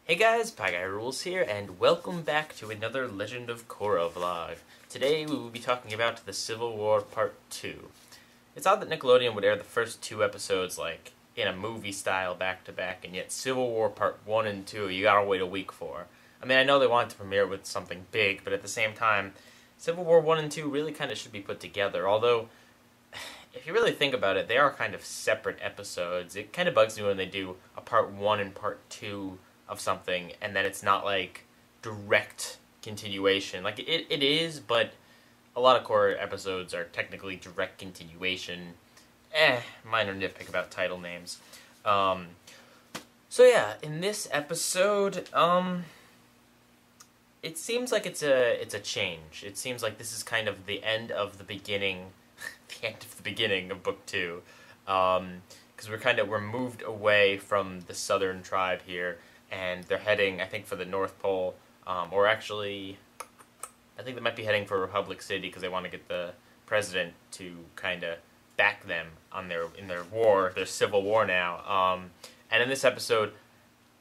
Hey guys, Pieguyrulz here, and welcome back to another Legend of Korra vlog. Today we will be talking about the Civil War Part 2. It's odd that Nickelodeon would air the first two episodes, like, in a movie style back-to-back, and yet Civil War Part 1 and 2 you gotta wait a week for. I mean, I know they wanted to premiere with something big, but at the same time, Civil War 1 and 2 really kind of should be put together, although, if you really think about it, they are kind of separate episodes. It kind of bugs me when they do a Part 1 and Part 2 of something, and then it's not like direct continuation. Like it is, but a lot of Korra episodes are technically direct continuation. Minor nitpick about title names. So yeah, in this episode, it seems like it's a change. It seems like this is kind of the end of the beginning, the end of the beginning of Book 2, because we're moved away from the southern tribe here. And they're heading, I think, for the North Pole, or actually, I think they might be heading for Republic City because they want to get the president to kind of back them on in their war, their civil war now. And in this episode,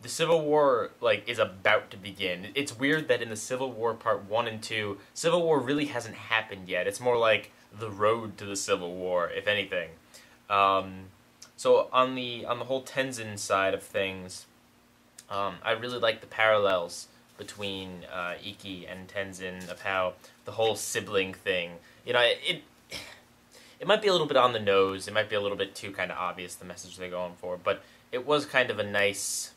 the Civil War is about to begin. It's weird that in the Civil War Part 1 and 2, Civil War really hasn't happened yet. It's more like the road to the Civil War, if anything. So on the whole Tenzin side of things, I really like the parallels between Ikki and Tenzin of how the whole sibling thing, it might be a little bit on the nose, it might be a little bit too kind of obvious, the message they're going for, but it was kind of a nice,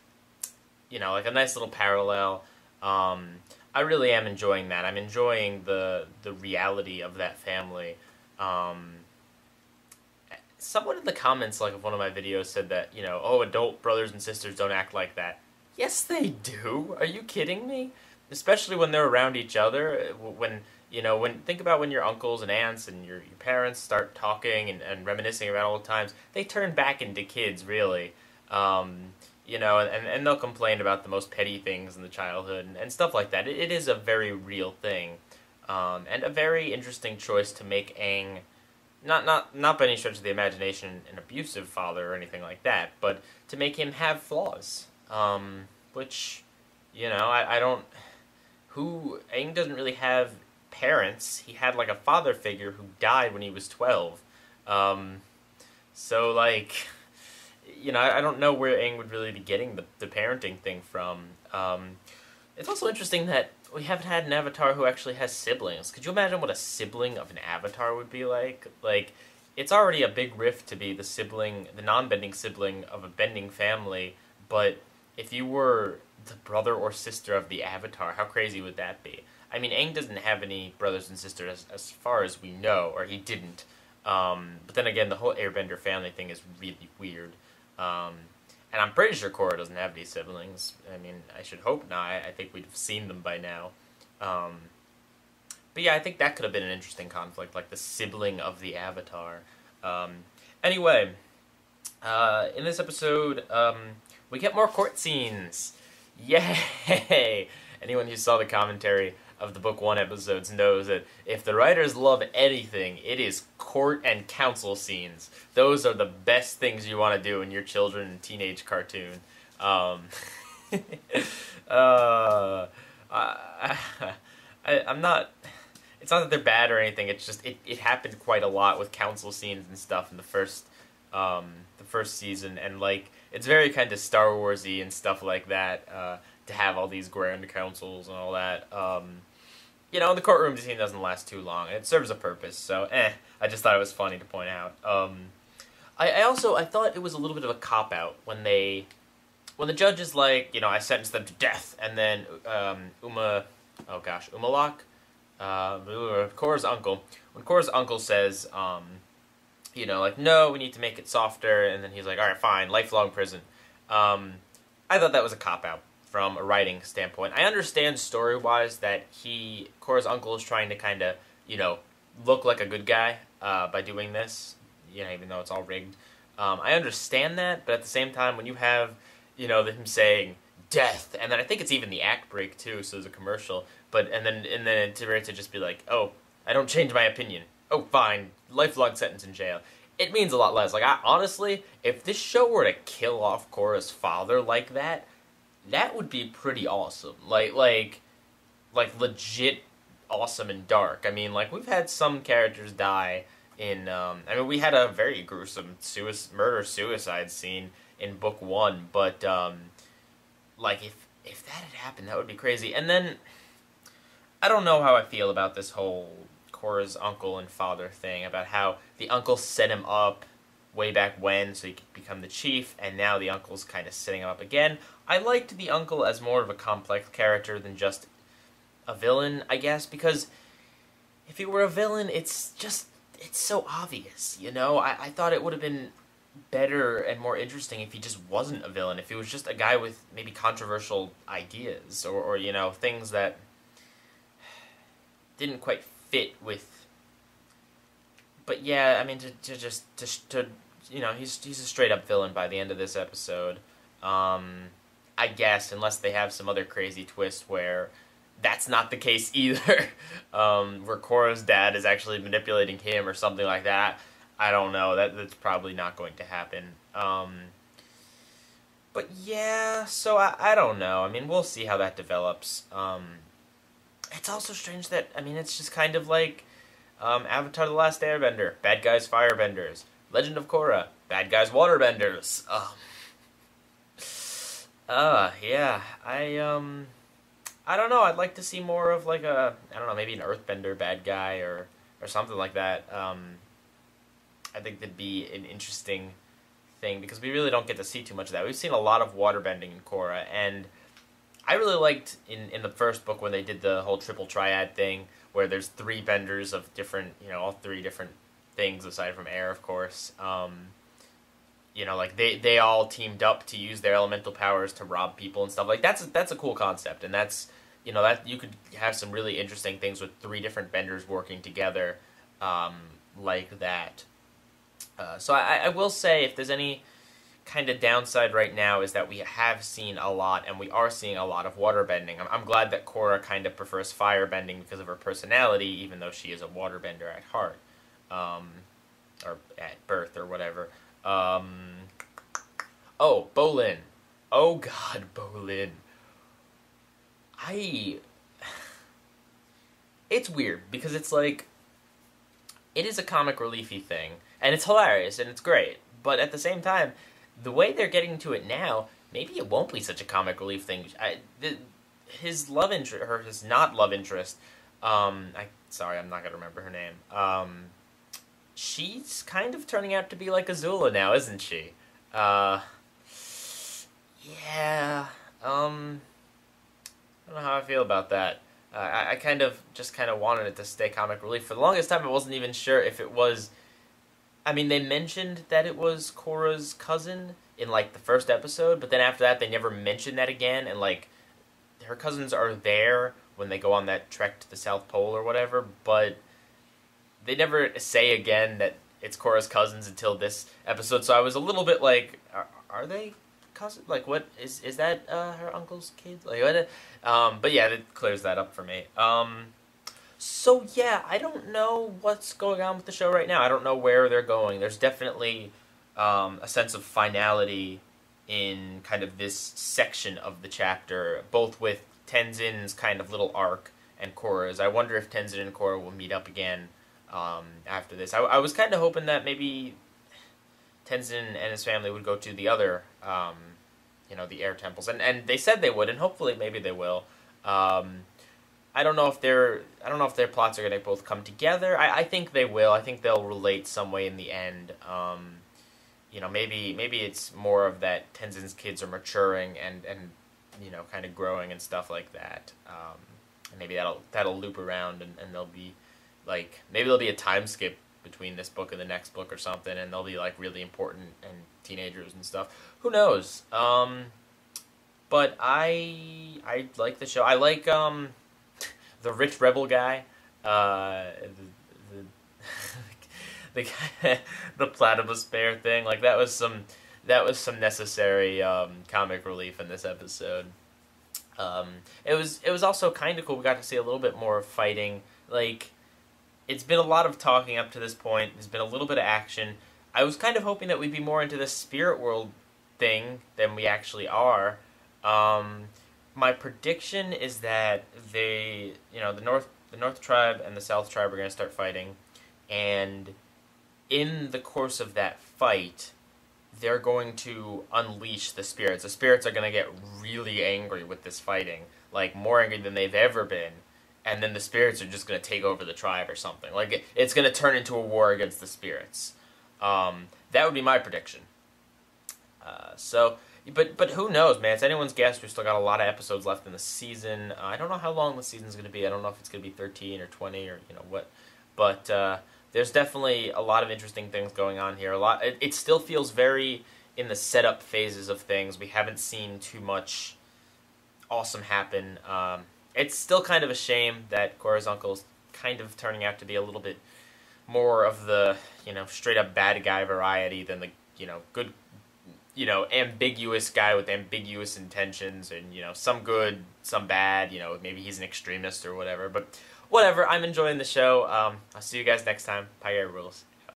like a nice little parallel. I really am enjoying that. I'm enjoying the reality of that family. Someone in the comments, of one of my videos said that, oh, adult brothers and sisters don't act like that. Yes, they do. Are you kidding me? Especially when they're around each other. Think about when your uncles and aunts and your parents start talking and reminiscing about old times. They turn back into kids, really. And they'll complain about the most petty things in the childhood and stuff like that. It is a very real thing, and a very interesting choice to make Aang, not by any stretch of the imagination, an abusive father or anything like that, but to make him have flaws. Which, I don't... Aang doesn't really have parents. He had, a father figure who died when he was 12. So, I don't know where Aang would really be getting the parenting thing from. It's also interesting that we haven't had an Avatar who actually has siblings. Could you imagine what a sibling of an Avatar would be like? It's already a big rift to be the non-bending sibling of a bending family, but if you were the brother or sister of the Avatar, how crazy would that be? I mean, Aang doesn't have any brothers and sisters as far as we know, or he didn't. But then again, the whole Airbender family thing is really weird. And I'm pretty sure Korra doesn't have any siblings. I mean, I should hope not. I think we'd have seen them by now. But yeah, I think that could have been an interesting conflict, like the sibling of the Avatar. Anyway, in this episode, we get more court scenes. Yay! Anyone who saw the commentary of the Book 1 episodes knows that if the writers love anything, it is court and council scenes. Those are the best things you want to do in your children and teenage cartoon. I'm not... It's not that they're bad or anything, it's just, it happened quite a lot with council scenes and stuff in the first season, and it's very kind of Star Wars-y and stuff like that, to have all these grand councils and all that. The courtroom scene doesn't last too long, and it serves a purpose, so I just thought it was funny to point out. I thought it was a little bit of a cop-out when the judge is like, I sentenced them to death, and then, Umalak? Korra's uncle. When Korra's uncle says, no, we need to make it softer, and then he's like, alright, fine, lifelong prison. I thought that was a cop-out from a writing standpoint. I understand story-wise that Korra's uncle is trying to kind of, look like a good guy by doing this, even though it's all rigged. I understand that, but at the same time, when you have, him saying death, and then I think it's even the act break too, so there's a commercial, and then to just be like, oh, I don't change my opinion. Oh, fine, lifelong sentence in jail. It means a lot less. Honestly, if this show were to kill off Korra's father like that, that would be pretty awesome. Like legit awesome and dark. I mean, like we've had some characters die in. I mean, we had a very gruesome murder suicide scene in book one, but like if that had happened, that would be crazy. And then I don't know how I feel about this whole Korra's uncle and father thing, about how the uncle set him up way back when so he could become the chief, and now the uncle's kind of setting him up again. I liked the uncle as more of a complex character than just a villain, I guess, because if he were a villain, it's so obvious, you know? I thought it would have been better and more interesting if he just wasn't a villain, if he was just a guy with maybe controversial ideas, or you know, things that didn't quite fit with. But yeah, I mean, to you know, he's a straight up villain by the end of this episode. I guess, unless they have some other crazy twist where that's not the case either, where Korra's dad is actually manipulating him or something like that. I don't know. That's probably not going to happen. But yeah, so I don't know. I mean, we'll see how that develops. It's also strange that, I mean, it's just kind of like Avatar The Last Airbender. Bad guys firebenders. Legend of Korra. Bad guys waterbenders. Yeah. I don't know. I'd like to see more of like I don't know, maybe an earthbender bad guy or something like that. I think that'd be an interesting thing, because we really don't get to see too much of that. We've seen a lot of waterbending in Korra, and I really liked in the first book when they did the whole triple triad thing, where there's 3 benders of different, you know, all 3 different things aside from air, of course. You know, like they all teamed up to use their elemental powers to rob people and stuff. Like that's a cool concept, and that's, you know, that you could have some really interesting things with 3 different benders working together, like that. So I will say, if there's any kind of downside right now, is that we have seen a lot, and we are seeing a lot of waterbending. I'm glad that Korra kind of prefers firebending because of her personality, even though she is a waterbender at heart, or at birth, or whatever. Oh, Bolin. Oh God, Bolin. It's weird, because it's like, it is a comic reliefy thing, and it's hilarious, and it's great, but at the same time, the way they're getting to it now, maybe it won't be such a comic relief thing. His love interest, or his not love interest, sorry, I'm not gonna remember her name, she's kind of turning out to be like Azula now, isn't she? Yeah, I don't know how I feel about that. I kind of wanted it to stay comic relief. For the longest time, I wasn't even sure if it was. I mean, they mentioned that it was Korra's cousin in, like, the first episode, but then after that, they never mentioned that again, and, like, her cousins are there when they go on that trek to the South Pole or whatever, but they never say again that it's Korra's cousins until this episode, so I was a little bit like, are they cousins? Like, what, is that her uncle's kids? Like, what? But yeah, it clears that up for me. So yeah, I don't know what's going on with the show right now. I don't know where they're going. There's definitely a sense of finality in kind of this section of the chapter, both with Tenzin's kind of little arc and Korra's. I wonder if Tenzin and Korra will meet up again after this. I was kind of hoping that maybe Tenzin and his family would go to the other, you know, the air temples, and they said they would, and hopefully maybe they will. I don't know if their plots are going to both come together. I think they will. I think they'll relate some way in the end. You know, maybe it's more of that Tenzin's kids are maturing and you know, kind of growing and stuff like that. And maybe that'll loop around, and they'll be like, maybe there'll be a time skip between this book and the next book or something, and they'll be like really important and teenagers and stuff. Who knows? But I like the show. I like the rich rebel guy, the guy, the platypus bear thing. Like, that was some necessary comic relief in this episode. It was also kind of cool. We got to see a little bit more fighting. Like, it's been a lot of talking up to this point. There's been a little bit of action. I was kind of hoping that we'd be more into the spirit world thing than we actually are. My prediction is that the North tribe and the South tribe are going to start fighting, and in the course of that fight, they're going to unleash the spirits. The spirits are going to get really angry with this fighting, like more angry than they've ever been, and then the spirits are just going to take over the tribe or something. Like it's going to turn into a war against the spirits. That would be my prediction. But who knows, man? It's anyone's guess. We've still got a lot of episodes left in the season. I don't know how long the season's going to be. I don't know if it's going to be 13 or 20 or what. But there's definitely a lot of interesting things going on here. It still feels very in the setup phases of things. We haven't seen too much awesome happen. It's still kind of a shame that Korra's uncle's kind of turning out to be a little bit more of the straight up bad guy variety than the good ambiguous guy with ambiguous intentions, and some good, some bad. Maybe he's an extremist or whatever. But whatever. I'm enjoying the show. I'll see you guys next time. Pieguyrulz.